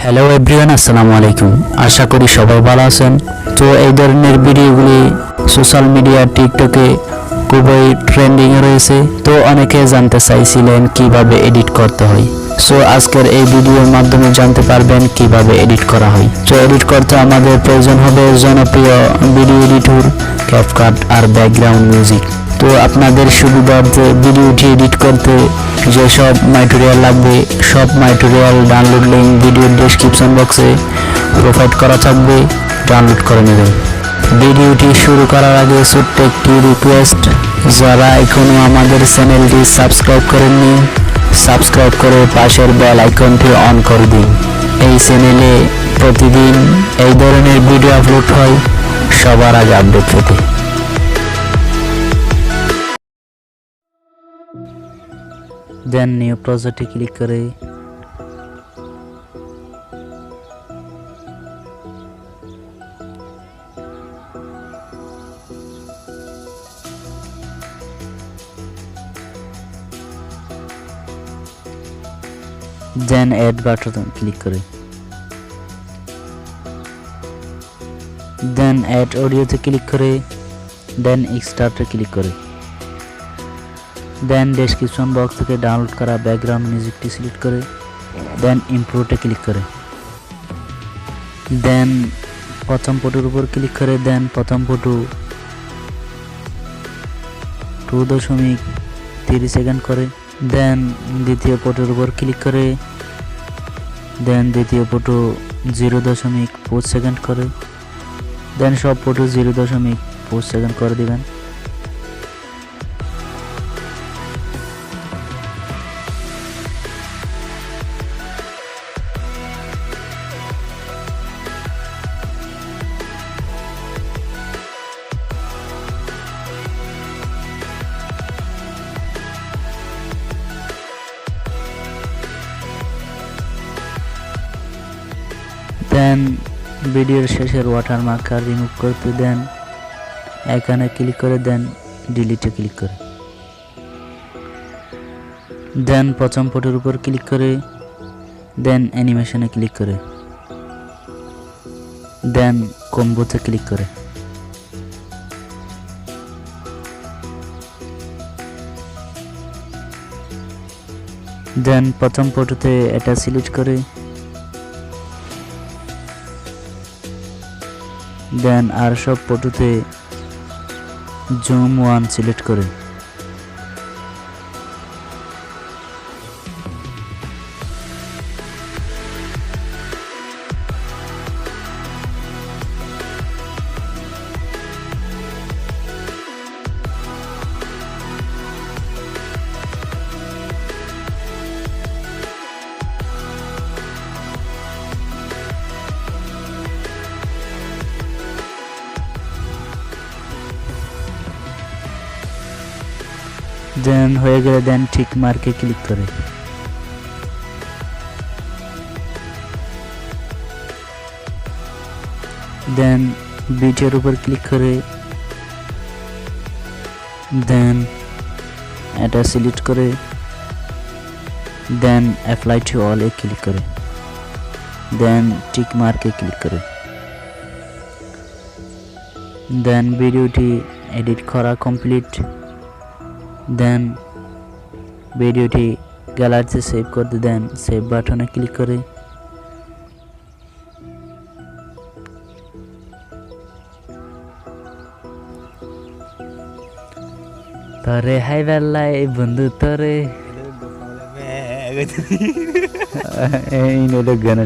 Hello everyone, আসসালামু আলাইকুম। আশা করি সবাই ভালো আছেন। তো এই ধরনের ভিডিওগুলি সোশ্যাল মিডিয়া টিকটকে খুবই ট্রেন্ডিংয়ে রয়েছে। তো অনেকে জানতে চাইছিলেন কিভাবে এডিট করতে হয়। সো আজকের এই ভিডিওর মাধ্যমে জানতে পারবেন কিভাবে এডিট করা হয়। তো এডিট করতে আমাদের প্রয়োজন হবে জনপ্রিয় ভিডিও এডিটর, ক্যাপকাট আর ব্যাকগ্রাউন্ড মিউজিক। তো আপনাদের সুবিধার্থে ভিডিওটি এডিট করতে যেসব ম্যাটেরিয়াল লাগবে সব ম্যাটেরিয়াল ডাউনলোড লিঙ্ক ভিডিওর ডেসক্রিপশন বক্সে প্রোভাইড করা থাকবে, ডাউনলোড করে নেবেন। ভিডিওটি শুরু করার আগে ছোট্ট একটি রিকোয়েস্ট, যারা এখনও আমাদের চ্যানেলটি সাবস্ক্রাইব করেননি সাবস্ক্রাইব করে পাশের বেল আইকনটি অন করে দিন। এই চ্যানেলে প্রতিদিন এই ধরনের ভিডিও আপলোড হয় সবার আগে আপডেট পেতে। দেন নিউ প্রজেক্টে ক্লিক করে দেন অ্যাড বাটন ক্লিক করে দেন অ্যাড অডিওতে ক্লিক করে দেন এক্সট্রাক্টে ক্লিক করে দেন ডেসক্রিপশন বক্স থেকে ডাউনলোড করা ব্যাকগ্রাউন্ড মিউজিকটি সিলেক্ট করে দেন ইম্পোর্টে ক্লিক করে দেন প্রথম ফটোর উপর ক্লিক করে দেন প্রথম ফটো 2.30 সেকেন্ড করে দেন দ্বিতীয় ফটোর উপর ক্লিক করে দেন দ্বিতীয় ফটো 0.5 সেকেন্ড করে দেন সব ফটো 0.5 সেকেন্ড করে দিবেন। দেন ভিডিওর শেষের ওয়াটারমার্কার রিমুভ করতে দেন এখানে ক্লিক করে দেন ডিলিটে ক্লিক করে দেন প্রথম ফটোর উপর ক্লিক করে দেন অ্যানিমেশনে ক্লিক করে দেন কম্বোতে ক্লিক করে দেন প্রথম ফটোতে এটা সিলেক্ট করে দেন আর সব ফটোতে জুম 1 সিলেক্ট করে দেন হয়ে গেলে দেন ঠিক মার্কে ক্লিক করে দেন ভিডিওর উপর ক্লিক করে দেন এটা সিলেক্ট করে দেন অ্যাপ্লাই টু অল এ ক্লিক করে দেন টিক মার্কে ক্লিক করে দেন ভিডিওটি এডিট করা কমপ্লিট। দেন ভিডিওটি গ্যালারিতে সেভ করতে দেন সেভ বাটনে ক্লিক করে তরে হাই বেল্লাই বন্ধু তরে এই গান